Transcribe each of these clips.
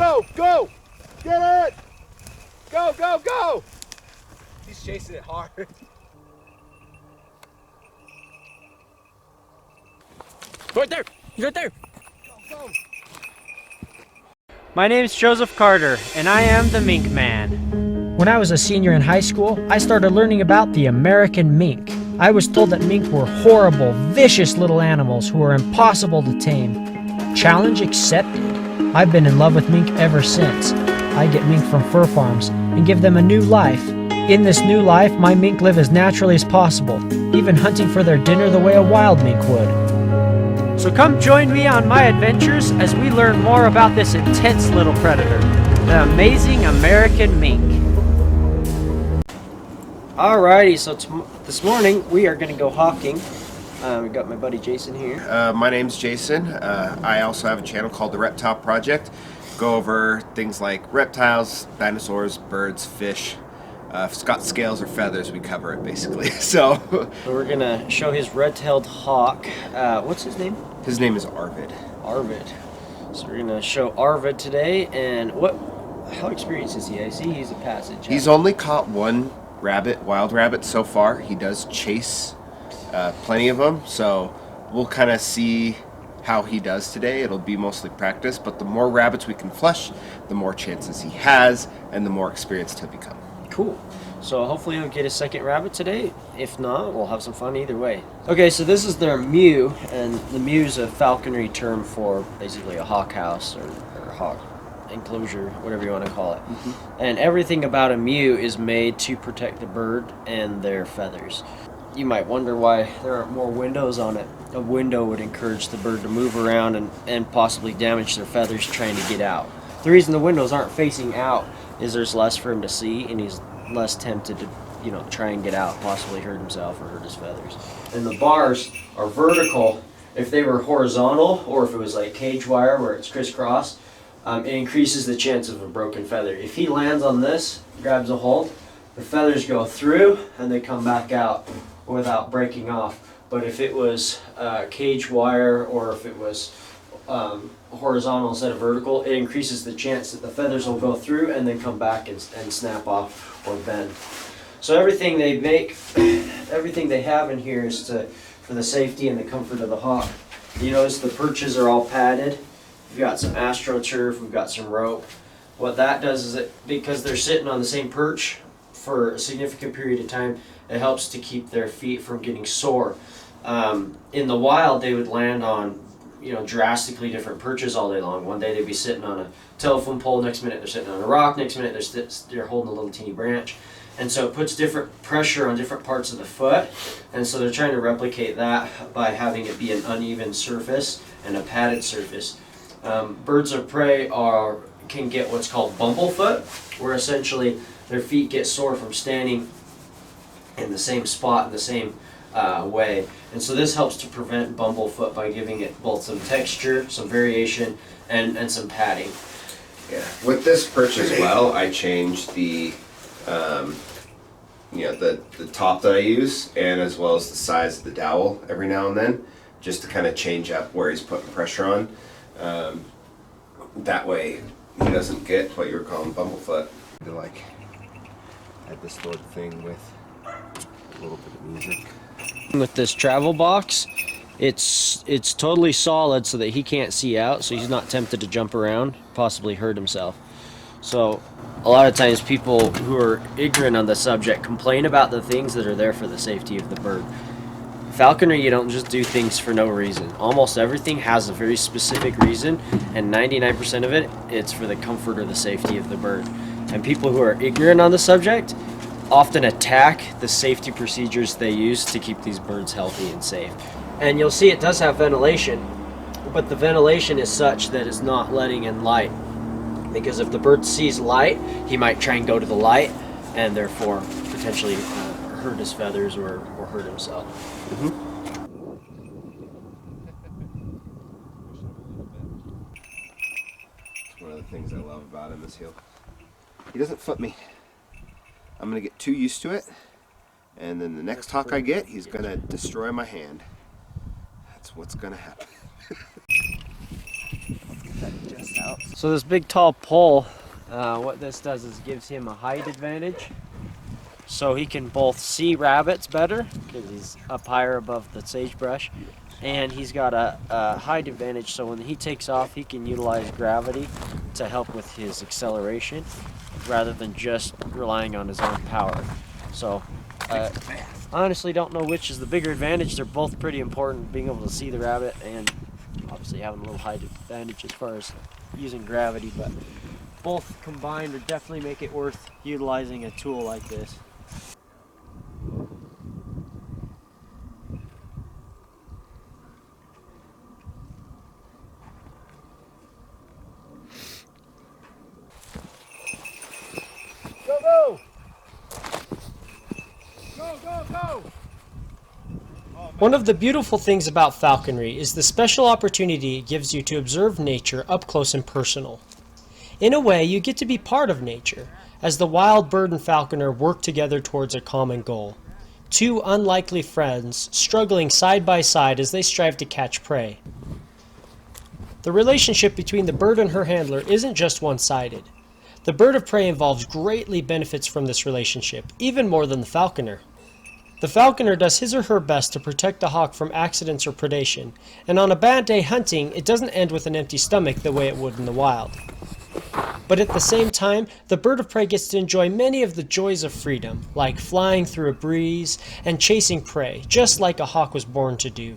go, go! Get it! Go, go, go! He's chasing it hard. Right there! He's right there! Go, go! My name is Joseph Carter, and I am the Mink Man. When I was a senior in high school, I started learning about the American mink. I was told that mink were horrible, vicious little animals who were impossible to tame. Challenge accepted. I've been in love with mink ever since. I get mink from fur farms and give them a new life. In this new life, my mink live as naturally as possible, even hunting for their dinner the way a wild mink would. So come join me on my adventures as we learn more about this intense little predator, the amazing American mink. Alrighty, so this morning we are going to go hawking. We got my buddy Jason here. My name's Jason. I also have a channel called The Reptile Project. Go over things like reptiles, dinosaurs, birds, fish. If it's got scales or feathers, we cover it basically. So we're going to show his red-tailed hawk. What's his name? His name is Arvid. Arvid. So we're going to show Arvid today. And how experienced is he? I see he's a passage. He's only caught one rabbit, wild rabbit so far. He does chase plenty of them, so we'll kind of see how he does today. It'll be mostly practice, but the more rabbits we can flush, the more chances he has, and the more experienced he'll become. Cool. So hopefully he'll get a second rabbit today. If not, we'll have some fun either way. Okay, so this is their mew, and the mew is a falconry term for basically a hawk house or hawk enclosure, whatever you want to call it. And everything about a mew is made to protect the bird and their feathers. You might wonder why there aren't more windows on it. A window would encourage the bird to move around and possibly damage their feathers trying to get out. The reason the windows aren't facing out is there's less for him to see, and he's less tempted to, try and get out, possibly hurt himself or hurt his feathers. And the bars are vertical. If they were horizontal, or if it was like cage wire where it's crisscross, it increases the chance of a broken feather. If he lands on this, grabs a hold, the feathers go through and they come back out without breaking off. But if it was cage wire, or if it was horizontal instead of vertical, it increases the chance that the feathers will go through and then come back and snap off or bend. So everything they make, everything they have in here is for the safety and the comfort of the hawk. You notice the perches are all padded. We've got some astroturf, we've got some rope. What that does is because they're sitting on the same perch for a significant period of time, it helps to keep their feet from getting sore. In the wild, they would land on drastically different perches all day long. One day they'd be sitting on a telephone pole, next minute they're sitting on a rock, next minute they're holding a little teeny branch. And so it puts different pressure on different parts of the foot, and so they're trying to replicate that by having it be an uneven surface and a padded surface. Birds of prey can get what's called bumblefoot, where essentially their feet get sore from standing in the same spot in the same way. And so this helps to prevent bumblefoot by giving it both some texture, some variation, and some padding. Yeah, with this perch as well, I changed the the top that I use, and as well as the size of the dowel every now and then, just to kind of change up where he's putting pressure on. That way he doesn't get what you were calling bumblefoot. I had this little thing with a little bit of music. With this travel box, it's totally solid so that he can't see out, so he's not tempted to jump around, possibly hurt himself. So a lot of times people who are ignorant on the subject complain about the things that are there for the safety of the bird. Falconry, you don't just do things for no reason. Almost everything has a very specific reason, and 99% of it, it's for the comfort or the safety of the bird. And people who are ignorant on the subject often attack the safety procedures they use to keep these birds healthy and safe. And you'll see it does have ventilation, but the ventilation is such that it's not letting in light. Because if the bird sees light, he might try and go to the light and therefore potentially hurt his feathers or hurt himself. It's one of the things I love about him is he doesn't flip me. I'm going to get too used to it, and then the next hawk I get, he's going to destroy my hand. That's what's going to happen. Let's get that just out. out. So this big tall pole, what this does is gives him a height advantage. So he can both see rabbits better because he's up higher above the sagebrush. And he's got a height advantage, so when he takes off, he can utilize gravity to help with his acceleration rather than just relying on his own power. So I honestly don't know which is the bigger advantage. They're both pretty important, being able to see the rabbit and obviously having a little height advantage as far as using gravity, but both combined would definitely make it worth utilizing a tool like this. Go! Go, go, go! One of the beautiful things about falconry is the special opportunity it gives you to observe nature up close and personal. In a way, you get to be part of nature, as the wild bird and falconer work together towards a common goal. Two unlikely friends struggling side by side as they strive to catch prey. The relationship between the bird and her handler isn't just one-sided. The bird of prey involved greatly benefits from this relationship, even more than the falconer. The falconer does his or her best to protect the hawk from accidents or predation, and on a bad day hunting, it doesn't end with an empty stomach the way it would in the wild. But at the same time, the bird of prey gets to enjoy many of the joys of freedom, like flying through a breeze and chasing prey, just like a hawk was born to do.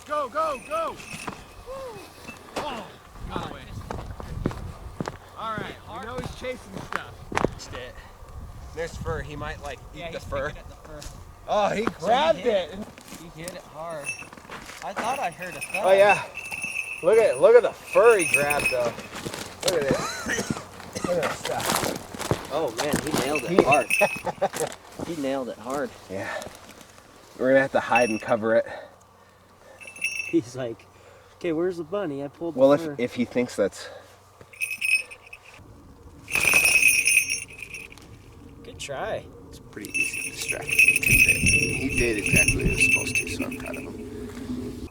Go, go, go! Oh, got away. Alright, we know he's chasing stuff. There's fur. He might like eat the fur. At the fur. Oh, he grabbed it. He hit it hard. I thought I heard a thud. Oh yeah. Look at the fur he grabbed though. Look at this. Look at this stuff. Oh man, he nailed it hard. He nailed it hard. Yeah. We're gonna have to hide and cover it. He's like, okay, where's the bunny? I pulled the Well, fur. if he thinks that's... Good try. It's pretty easy to distract him. He did exactly what he was supposed to, so I'm proud of him.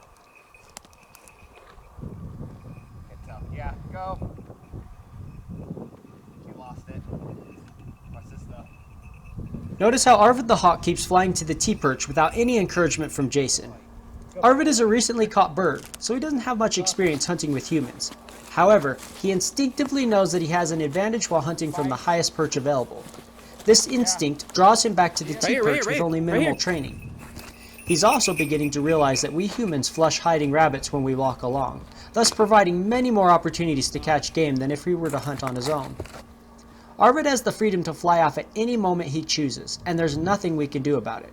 Yeah, go. You lost it. What's this stuff? Notice how Arvid the hawk keeps flying to the T-perch without any encouragement from Jason. Arvid is a recently caught bird, so he doesn't have much experience hunting with humans. However, he instinctively knows that he has an advantage while hunting from the highest perch available. This instinct draws him back to the T-perch with only minimal training. He's also beginning to realize that we humans flush hiding rabbits when we walk along, thus providing many more opportunities to catch game than if he were to hunt on his own. Arvid has the freedom to fly off at any moment he chooses, and there's nothing we can do about it.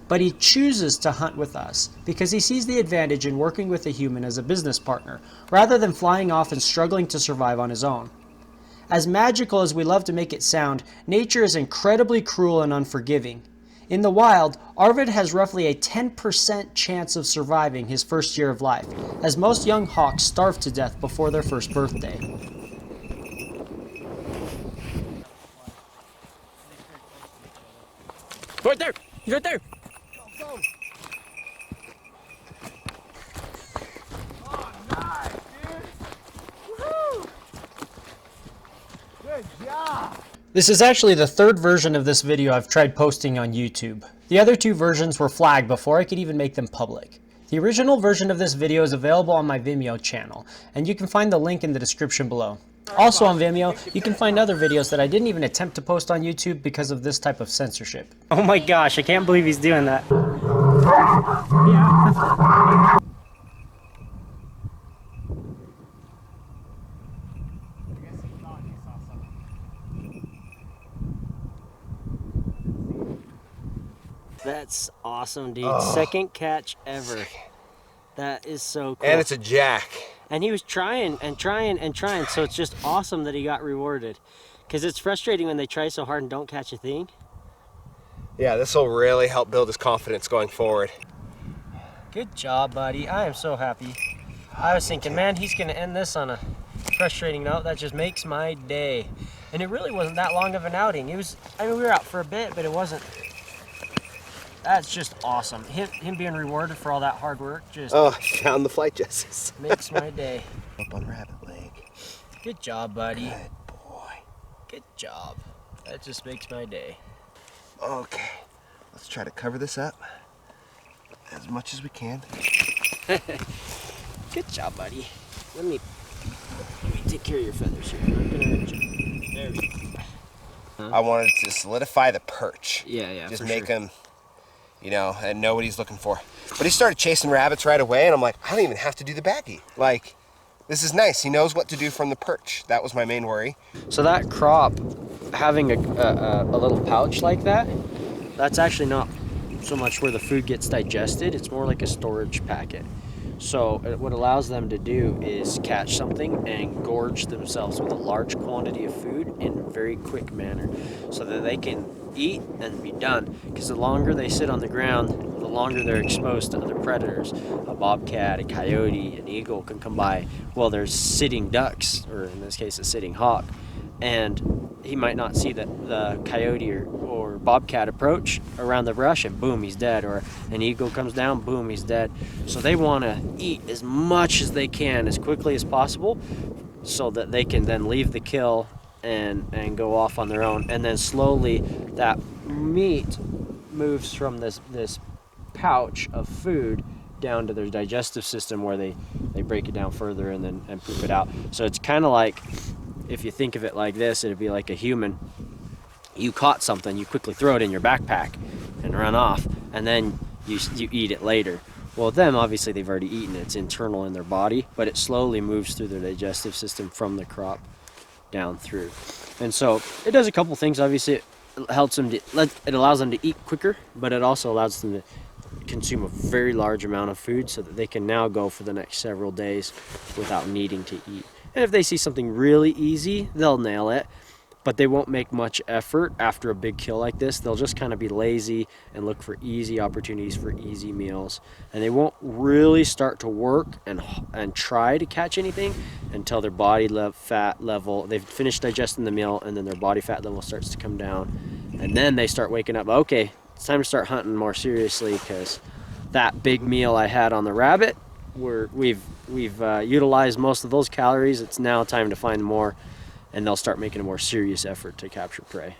But he chooses to hunt with us because he sees the advantage in working with a human as a business partner, rather than flying off and struggling to survive on his own. As magical as we love to make it sound, nature is incredibly cruel and unforgiving. In the wild, Arvid has roughly a 10% chance of surviving his first year of life, as most young hawks starve to death before their first birthday. Right there! He's right there! Go. Oh, nice, dude. Woohoo! Good job. This is actually the third version of this video I've tried posting on YouTube. The other two versions were flagged before I could even make them public. The original version of this video is available on my Vimeo channel, and you can find the link in the description below. Also on Vimeo, you can find other videos that I didn't even attempt to post on YouTube because of this type of censorship. Oh my gosh, I can't believe he's doing that. That's awesome, dude. Oh. Second catch ever. That is so cool. And it's a jack. And he was trying and trying and trying, so it's just awesome that he got rewarded. Because it's frustrating when they try so hard and don't catch a thing. Yeah, this will really help build his confidence going forward. Good job, buddy. I am so happy. I was thinking, man, he's going to end this on a frustrating note, that just makes my day. And it really wasn't that long of an outing. It was, I mean, we were out for a bit, but it wasn't. That's just awesome. Him being rewarded for all that hard work just Found the flight justice. makes my day. Up on rabbit leg. Good job, buddy. Good boy. Good job. That just makes my day. Okay, let's try to cover this up as much as we can. Good job, buddy. Let me take care of your feathers here. I'm gonna hurt you. There we go. I wanted to solidify the perch. Yeah, Just for make sure. him, you know, and know what he's looking for. But he started chasing rabbits right away, and I'm like, I don't even have to do the baggie. Like, this is nice. He knows what to do from the perch. That was my main worry. So that crop, having a little pouch like that, that's actually not so much where the food gets digested. It's more like a storage packet. So what allows them to do is catch something and gorge themselves with a large quantity of food in a very quick manner so that they can eat and be done. Because the longer they sit on the ground, the longer they're exposed to other predators. A bobcat, a coyote, an eagle can come by. Well, there's sitting ducks, or in this case a sitting hawk, and he might not see the coyote or bobcat approach around the brush, and boom, he's dead. Or an eagle comes down, boom, he's dead. So they want to eat as much as they can as quickly as possible so that they can then leave the kill and go off on their own. And then slowly that meat moves from this pouch of food down to their digestive system, where they break it down further and poop it out. So it's kind of like, if you think of it like this, it'd be like a human. You caught something, you quickly throw it in your backpack and run off, and then you eat it later. Well, them, obviously they've already eaten it. It's internal in their body, but it slowly moves through their digestive system from the crop down through. And so it does a couple things. Obviously it helps them it allows them to eat quicker, but it also allows them to consume a very large amount of food so that they can now go for the next several days without needing to eat. And if they see something really easy, they'll nail it, but they won't make much effort after a big kill like this. They'll just kind of be lazy and look for easy opportunities for easy meals. And they won't really start to work and try to catch anything until their body fat level, they've finished digesting the meal, and then their body fat level starts to come down. And then they start waking up, okay, it's time to start hunting more seriously, because that big meal I had on the rabbit, we've utilized most of those calories. It's now time to find more, and they'll start making a more serious effort to capture prey.